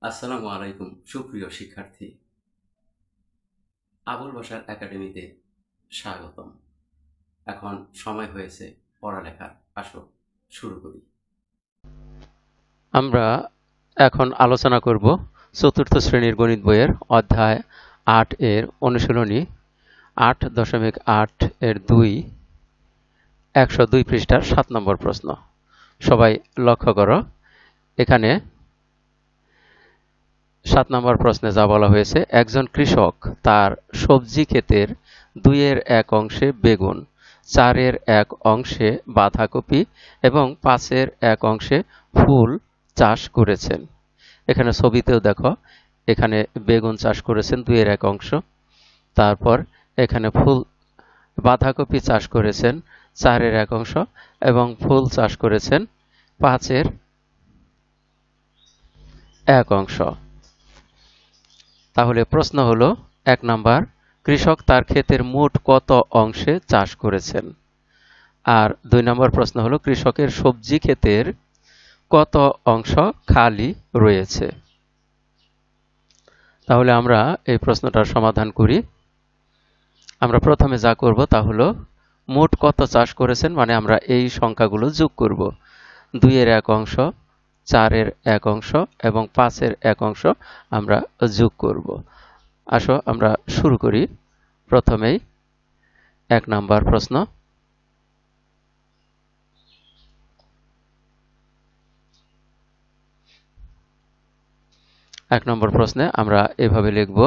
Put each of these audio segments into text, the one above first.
আসসালামু আলাইকুম সুপ্রিয় শিক্ষার্থী, আবুল বাশার একাডেমিতে স্বাগতম। এখন সময় হয়েছে পড়ালেখার। আসো শুরু করি। আমরা এখন আলোচনা করব চতুর্থ শ্রেণীর গণিত বইয়ের অধ্যায় ৮ এর অনুশীলনী ৮.৮ এর ১০২ পৃষ্ঠার ৭ নম্বর প্রশ্ন। সবাই লক্ষ্য করো, এখানে ৭ নম্বর প্রশ্নে যা বলা হয়েছে, একজন কৃষক তার সবজি ক্ষেতের ২/১ অংশে বেগুন, ৪/১ অংশে বাঁধাকপি এবং ৫/১ অংশে ফুল চাষ করেছেন। এখানে ছবিতেও দেখো, এখানে বেগুন চাষ করেছেন ২/১ অংশ, তারপর এখানে বাঁধাকপি চাষ করেছেন ৪/১ অংশ এবং ফুল চাষ করেছেন ৫/১ অংশ। তাহলে প্রশ্ন হলো ১ নাম্বার, কৃষক তার ক্ষেতের মোট কত অংশে চাষ করেছেন? আর ২ নম্বর প্রশ্ন হলো, কৃষকের সবজি ক্ষেতের কত অংশ খালি রয়েছে? তাহলে আমরা এই প্রশ্নটার সমাধান করি। আমরা প্রথমে যা করব তা হলো মোট কত চাষ করেছেন, মানে আমরা এই সংখ্যাগুলো যোগ করব। ২/১ অংশ, ৪/১ অংশ এবং ৫/১ অংশ আমরা যোগ করব। আসো আমরা শুরু করি। প্রথমেই ১ নাম্বার প্রশ্ন। ১ নম্বর প্রশ্নে আমরা এভাবে লিখব,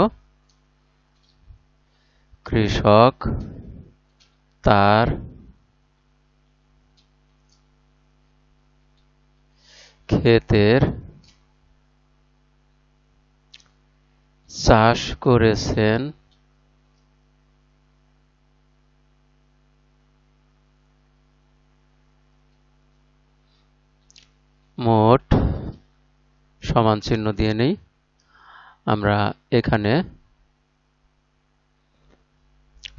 কৃষক তার ক্ষেতের চাষ করেছেন মোট, সমান চিহ্ন দিয়ে নেই, আমরা এখানে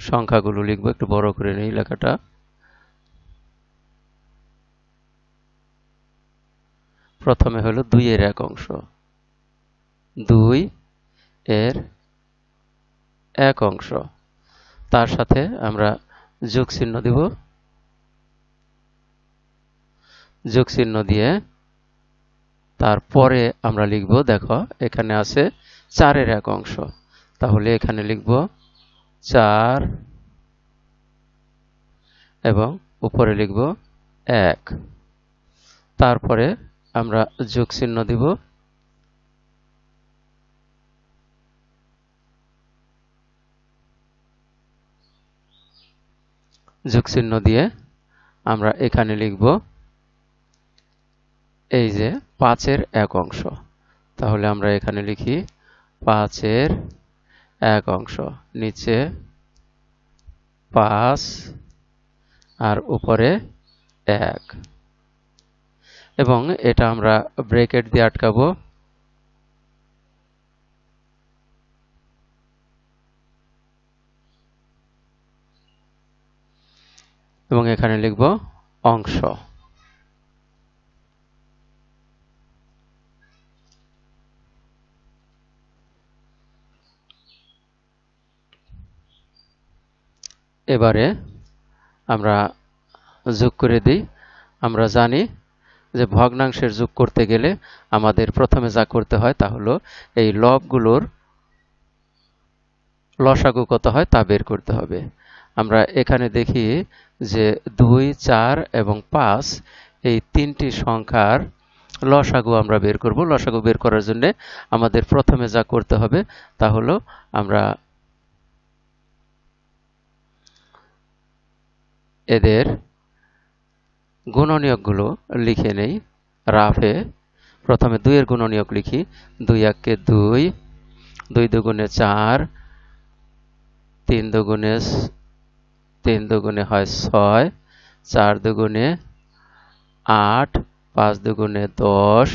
সংখ্যাগুলো লিখব, একটু বড় করে নেই লেখাটা। প্রথমে হলো ২/১ অংশ, ২/১ অংশ, তার সাথে আমরা যোগ চিহ্ন দিব। যোগ চিহ্ন দিয়ে তারপরে আমরা লিখব, দেখো এখানে আছে ৪/১ অংশ, তাহলে এখানে লিখব ৪ এবং উপরে লিখব ১। তারপরে আমরা যোগ চিহ্ন দিব। যোগ চিহ্ন দিয়ে আমরা এখানে লিখব এই যে ৫/১ অংশ, তাহলে আমরা এখানে লিখি ৫/১ অংশ, নিচে ৫ আর উপরে ১, এবং এটা আমরা ব্র্যাকেট দিয়ে আটকাবো। এবং এখানে লিখব অংশ। এবারে আমরা যোগ করে দিই। আমরা জানি যে ভগ্নাংশের যোগ করতে গেলে আমাদের প্রথমে যা করতে হয় তা হলো এই লবগুলোর লসাগু কত হয় তা বের করতে হবে। আমরা এখানে দেখি যে ২, ৪ এবং ৫ এই তিনটি সংখ্যার লসাগু আমরা বের করব। লসাগু বের করার জন্য আমাদের প্রথমে যা করতে হবে তা হলো আমরা এদের গুণনীয়কগুলো লিখে নেই রাফে। প্রথমে ২ এর গুণনীয়ক লিখি। ২/১ = ২, ২ দুগুণে ৪, ৩ দুগুণে হয় ৬, ৪ দুগুণে ৮, ৫ দুগুণে ১০,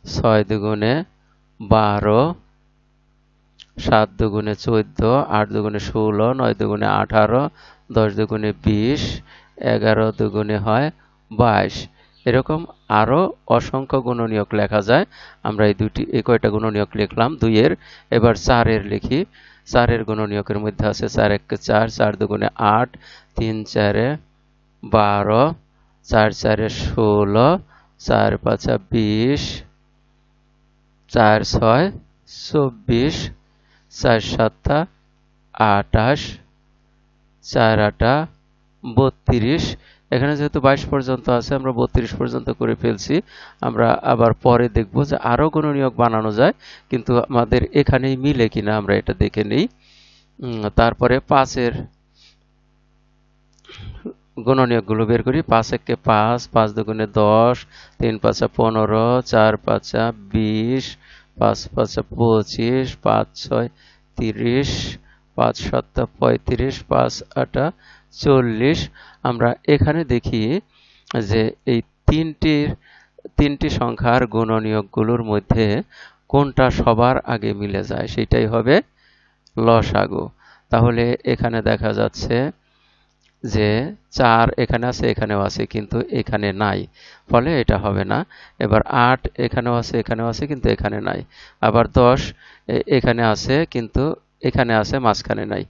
৬ দুগুণে ১২, ৭ দুগুণে ১৪, ৮ দুগুণে ১৬, ৯ দুগুণে ১৮, ১০ দুগুণে ২০, ১১ দুগুণে হয় ২২। এরকম আরো অসংখ্য গুণনীয়ক লেখা যায়। আমরা এই কয়টা গুণনীয়ক লিখলাম 2-এর। এবার 4-এর লিখি। 4-এর গুণনীয়কের মধ্যে আছে 4 1 4, 4 2 8, 3 4 12, 4 4 16, 4 5 20, 4 6 24, 4 7 28, 4 8 32। এখানে যেহেতু 22 পর্যন্ত আছে, আমরা 32 পর্যন্ত করে ফেলছি। আমরা আবার পরে দেখব যে আরো গুণনীয়ক বানানো যায়, কিন্তু আমাদের এখানেই মিলে কিনা আমরা এটা দেখে নেই। তারপরে 5-এর গুণনীয়কগুলো বের করি। 5 1 5, 5 2 10, 3 5 15, 4 5 20, 5 5 25, 5 6 30, 5 7 35, 5 8 40। আমরা এখানে দেখি যে এই তিনটি সংখ্যার গুণনীয়কগুলোর মধ্যে কোনটা সবার আগে মিলে যায় সেটাই হবে লসাগু। তাহলে এখানে দেখা যাচ্ছে যে 4 এখানে আছে, এখানেও আছে, কিন্তু এখানে নাই, ফলে এটা হবে না। এবার 8 এখানেও আছে, কিন্তু এখানে নাই। আবার 10 এখানে আছে, কিন্তু এখানে আছে, মাঝখানে নাই।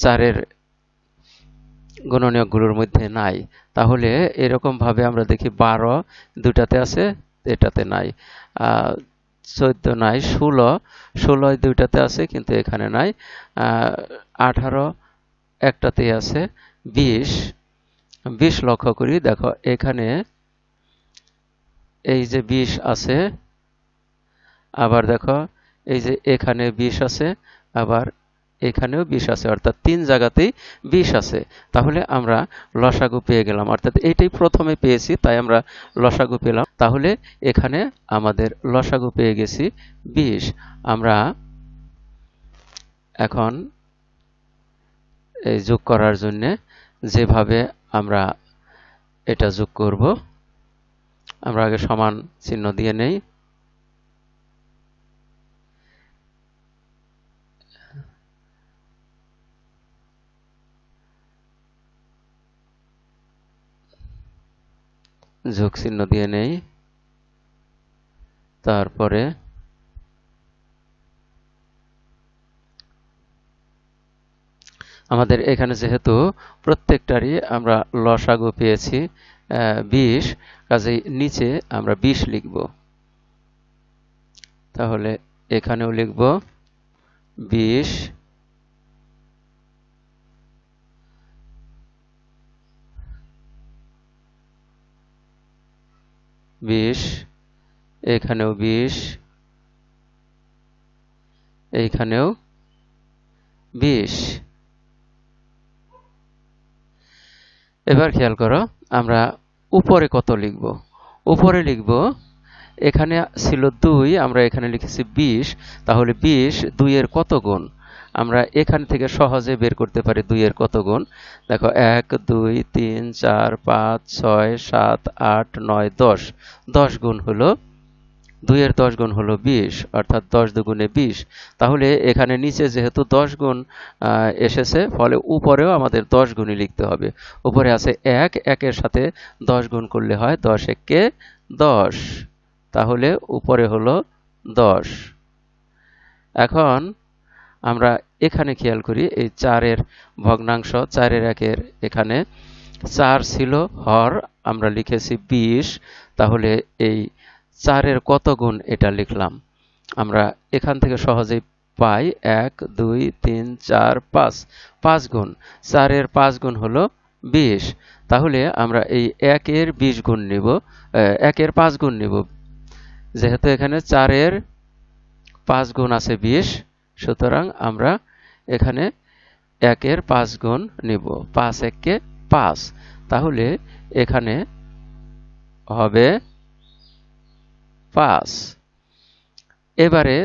4-এর গুণনীয়কগুলোর মধ্যে নাই। তাহলে এরকম ভাবে আমরা দেখি 12 দুটাতে আছে, এটাতে নাই। 14 নাই। 16 দুইটাতে আছে, কিন্তু এখানে নাই। 18 একটাতেই আছে। 20 লক্ষ্য করি, দেখো এখানে এই যে 20 আছে, আবার দেখো এই যে এখানে 20 আছে, আবার এখানেও 20 আছে, অর্থাৎ 3 জায়গাতেই 20 আছে। তাহলে আমরা লসাগু পেয়ে গেলাম, অর্থাৎ এইটাই প্রথমে পেয়েছি, তাই আমরা লসাগু পেলাম। তাহলে এখানে আমাদের লসাগু পেয়ে গেছি 20। আমরা এখন এই যোগ করার জন্য যেভাবে আমরা এটা যোগ করব, আমরা আগে সমান চিহ্ন দিয়ে নেই। যোগ চিহ্ন দিয়ে নেই। তারপরে আমাদের এখানে যেহেতু প্রত্যেকটারই আমরা লসাগু পেয়েছি 20, কাজেই নিচে আমরা 20 লিখব। তাহলে এখানেও লিখব 20, এখানেও 20, এইখানেও 20। এবার খেয়াল করো, আমরা উপরে কত লিখব। উপরে লিখব, এখানে ছিল 2, আমরা এখানে লিখেছি 20। তাহলে 20 2 এর কত গুণ? আমরা এখান থেকে সহজে বের করতে পারি 2 এর কত গুণ। দেখো 1 2 3 4 5 6 7 8 9 10। 10 গুণ হলো 2 এর 10 গুণ হলো 20, অর্থাৎ 10 দুগুণে 20। তাহলে এখানে নিচে যেহেতু 10 গুণ এসেছে, ফলে উপরেও আমাদের 10 গুণই লিখতে হবে। উপরে আছে 1, 1 এর সাথে 10 গুণ করলে হয় 10 একে 10। তাহলে উপরে হলো 10। এখন আমরা এখানে খেয়াল করি, এই 4 এর ভগ্নাংশ, 4 এর 1 এর এখানে 4 ছিল, হর আমরা লিখেছি 20। তাহলে এই 4 এর কত গুণ এটা লিখলাম। আমরা এখান থেকে সহজেই পাই 1 2 3 4 5, 5 গুণ। 4 এর 5 গুণ হলো 20। তাহলে আমরা এই 1 এর 20 গুণ নিব, 1 এর 5 গুণ নিব। যেহেতু এখানে 4 এর 5 গুণ আছে 20, সুতরাং আমরা এখানে 1 এর 5 গুণ নিব। 5 1 5। তাহলে এখানে হবে 5। এবারে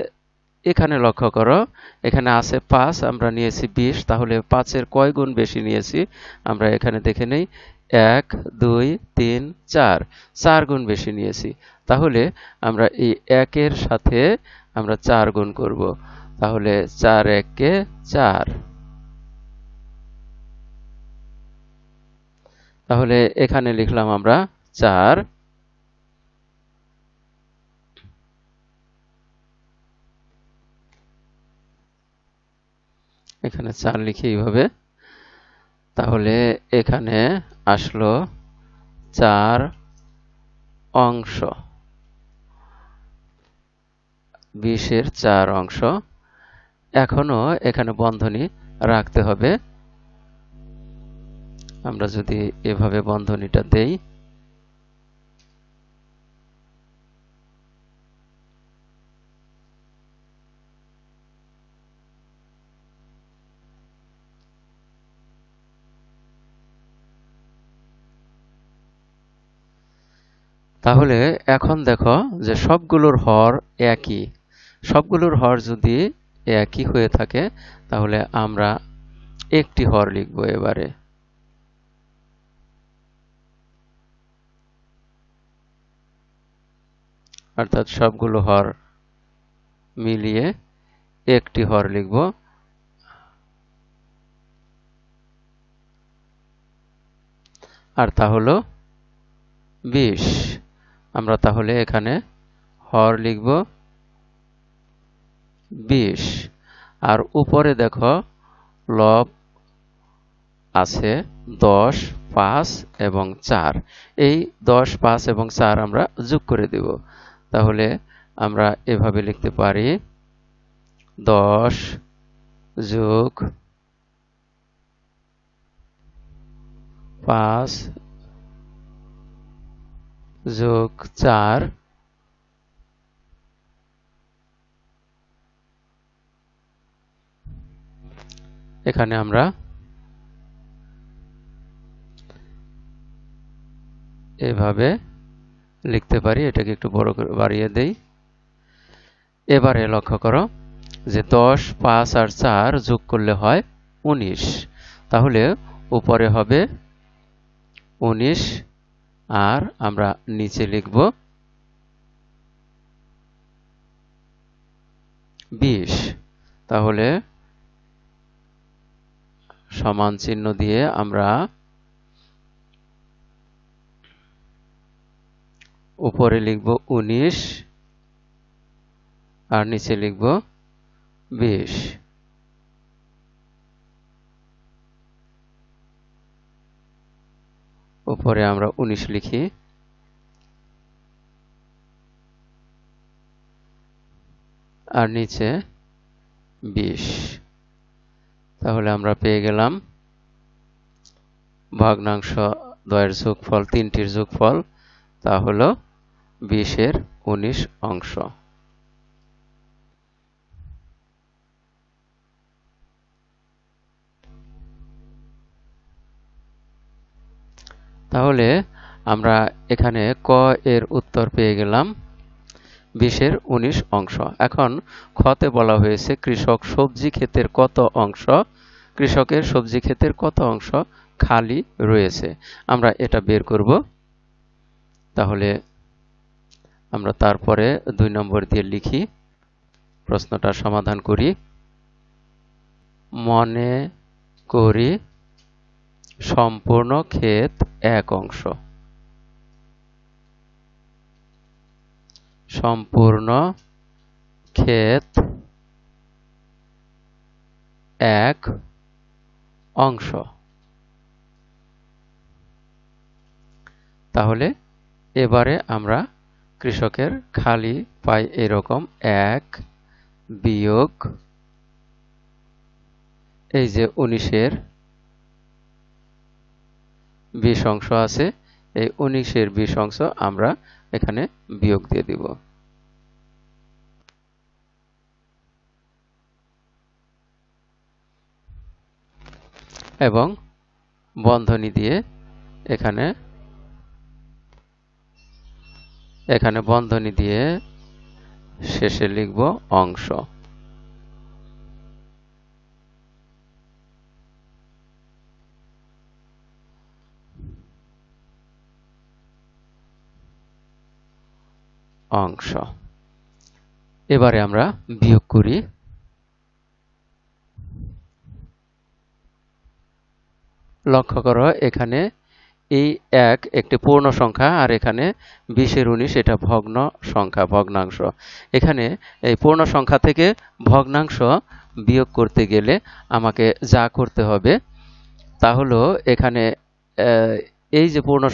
এখানে লক্ষ্য করো, এখানে আছে 5, আমরা নিয়েছি 20। তাহলে 5 এর কয় গুণ বেশি নিয়েছি আমরা এখানে দেখে নেই। 1 2 3 4, 4 গুণ বেশি নিয়েছি। তাহলে আমরা এই 1 এর সাথে আমরা 4 গুণ করব। তাহলে 4 1 4। তাহলে এখানে লিখলাম আমরা 4, এখানে 4 লিখি এইভাবে। তাহলে এখানে আসলো 4 অংশ, 20-এর 4 অংশ। এখনো এখানে বন্ধনী রাখতে হবে। আমরা যদি এভাবে বন্ধনীটা দেই, তাহলে এখন দেখো যে সবগুলোর হর একই। সবগুলোর হর যদি একই হয়ে থাকে তাহলে আমরা একটি হর লিখব এবারে। অর্থাৎ সবগুলো হর মিলিয়ে একটি হর লিখব। আর তা হলো 20। আমরা তাহলে এখানে হর লিখব 20। আর উপরে দেখো লব আছে 10, 5 এবং 4। এই 10, 5 এবং 4 আমরা যোগ করে দেব। তাহলে আমরা এভাবে লিখতে পারি 10 যোগ 5 যোগ 4 এখানে আমরা এভাবে লিখতে পারি। এটাকে একটু বড় করে বাড়িয়ে দেই। এবারে লক্ষ্য করো যে 10, 5 আর 4 যোগ করলে হয় 19। তাহলে উপরে হবে 19 আর আমরা নিচে লিখব 20। তাহলে সমান চিহ্ন দিয়ে আমরা উপরে লিখব 19 আর নিচে লিখব 20। উপরে আমরা 19 লিখি আর নিচে 20। তাহলে আমরা পেয়ে গেলাম ভগ্নাংশ দ্বয়ের যোগফল, তিনটির যোগফল, তা হলো 20-এর 19 অংশ। তাহলে আমরা এখানে ক এর উত্তর পেয়ে গেলাম 20-এর 19 অংশ। এখন খতে বলা হয়েছে কৃষকের সবজি ক্ষেতের কত অংশ খালি রয়েছে। আমরা এটা বের করব। তাহলে আমরা তারপরে 2 নম্বর দিয়ে লিখি, প্রশ্নটা সমাধান করি। মনে করি সম্পূর্ণ ক্ষেত 1 অংশ। সম্পূর্ণ ক্ষেত 1 অংশ। তাহলে এবারে আমরা কৃষকের খালি পাই এরকম 1 বিয়োগ এই যে 19-এর 20 অংশ আছে, এই 19-এর 20 অংশ আমরা এখানে বিয়োগ দিয়ে দিব। এবং বন্ধনী দিয়ে এখানে বন্ধনী দিয়ে শেষে লিখব অংশ। অংশ। এবারে আমরা বিয়োগ করি। লক্ষ্য করো এখানে এই 1 একটি পূর্ণ সংখ্যা, আর এখানে 20-এর 19 এটা ভগ্ন সংখ্যা, ভগ্নাংশ। এখানে এই পূর্ণ সংখ্যা থেকে ভগ্নাংশ বিয়োগ করতে গেলে আমাকে যা করতে হবে তা হলো এখানে এই যে পূর্ণ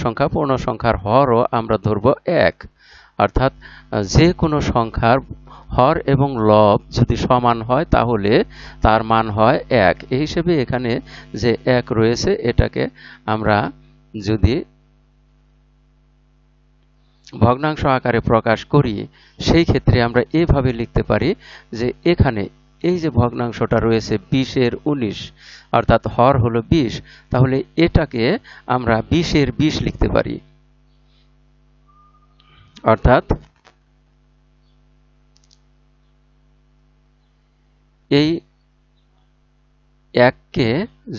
সংখ্যার হরও আমরা ধরব 1, অর্থাৎ যে কোনো সংখ্যার হর এবং লব যদি সমান হয় তাহলে তার মান হয় 1। এই হিসেবে এখানে যে 1 রয়েছে এটাকে আমরা যদি ভগ্নাংশ আকারে প্রকাশ করি সেই ক্ষেত্রে আমরা এভাবে লিখতে পারি যে এখানে এই যে ভগ্নাংশটা রয়েছে 20-এর 19, অর্থাৎ হর হলো 20, তাহলে এটাকে আমরা 20-এর 20 লিখতে পারি। অর্থাৎ এই 1-কে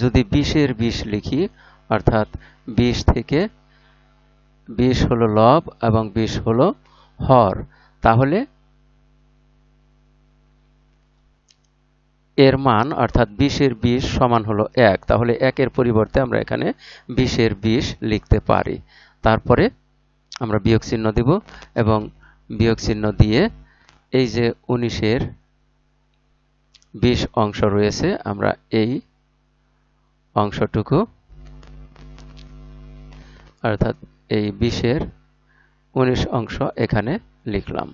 যদি 20-এর 20 লিখি, অর্থাৎ 20 থেকে 20 হলো লব এবং 20 হলো হর, তাহলে এর মান অর্থাৎ 20-এর 20 সমান হলো 1। তাহলে 1-এর পরিবর্তে আমরা এখানে 20-এর 20 লিখতে পারি। তারপরে আমরা বিয়োগ চিহ্ন দিব এবং বিয়োগ চিহ্ন দিয়ে এই যে 19-এর 20 অংশ রয়েছে আমরা এই অংশটুকু অর্থাৎ এই 20-এর 19 অংশ এখানে লিখলাম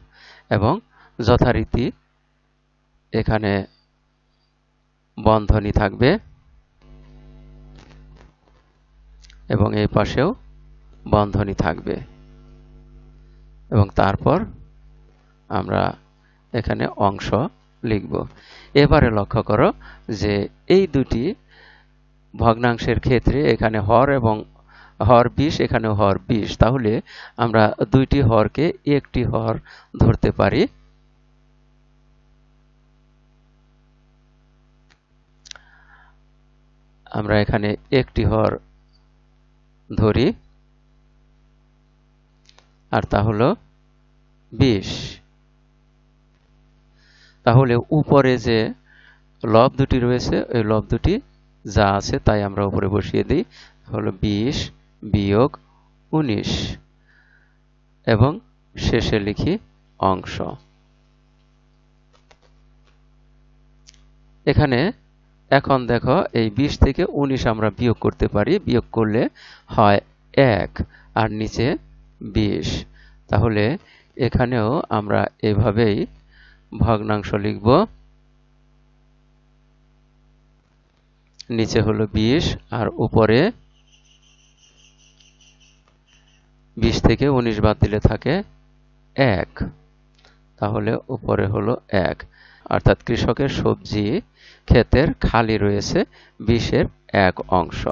এবং যথারীতি এখানে বন্ধনী থাকবে এবং এই পাশেও বন্ধনী থাকবে এবং তারপর আমরা এখানে অংশ লিখব। এবারে লক্ষ্য করো যে এই দুটি ভগ্নাংশের ক্ষেত্রে এখানে হর এবং হর 20, এখানেও হর 20, তাহলে আমরা দুইটি হরকে একটি হর ধরতে পারি। আমরা এখানে একটি হর ধরি আর তা হলো 20। তাহলে উপরে যে লব দুটি রয়েছে ওই লব দুটি যা আছে তাই আমরা উপরে বসিয়ে দিই, হলো 20 বিয়োগ 19 এবং শেষে লিখি অংশ। এখানে এখন দেখো এই 20 থেকে 19 আমরা বিয়োগ করতে পারি, বিয়োগ করলে হয় 1 আর নিচে 20। তাহলে এখানেও আমরা এভাবেই ভগ্নাংশ লিখব, নিচে হলো 20 আর উপরে 20 থেকে 19 বাদ দিলে থাকে 1, তাহলে উপরে হলো 1, অর্থাৎ কৃষকের সবজি ক্ষেতের খালি রয়েছে 20-এর 1 অংশ।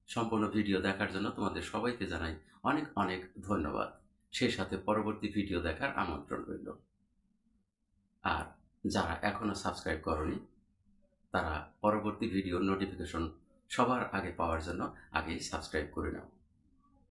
সম্পূর্ণ ভিডিও দেখার জন্য তোমাদের সবাইকে জানাই অনেক অনেক ধন্যবাদ। সেই সাথে পরবর্তী ভিডিও দেখার আমন্ত্রণ রইল। আর যারা এখনো সাবস্ক্রাইব করনি তারা পরবর্তী ভিডিওর নোটিফিকেশন সবার আগে পাওয়ার জন্য আগেই সাবস্ক্রাইব করে নাও।